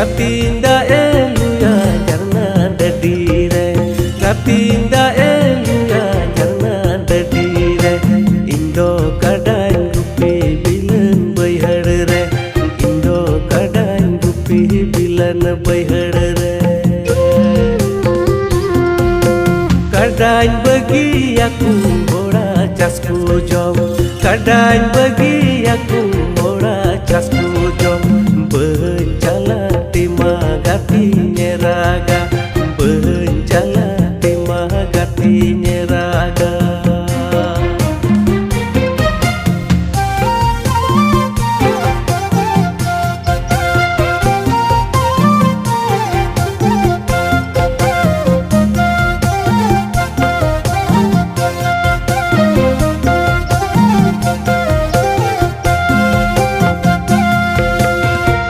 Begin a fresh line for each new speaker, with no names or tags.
Rapinda eluya jangan dedire, rapinda eluya jangan dedire. Indo kadang gupi bilan bayhadre, Indo kadang gupi bilan bayhadre. Kadang bagi aku ora casku jom, kadang bagi aku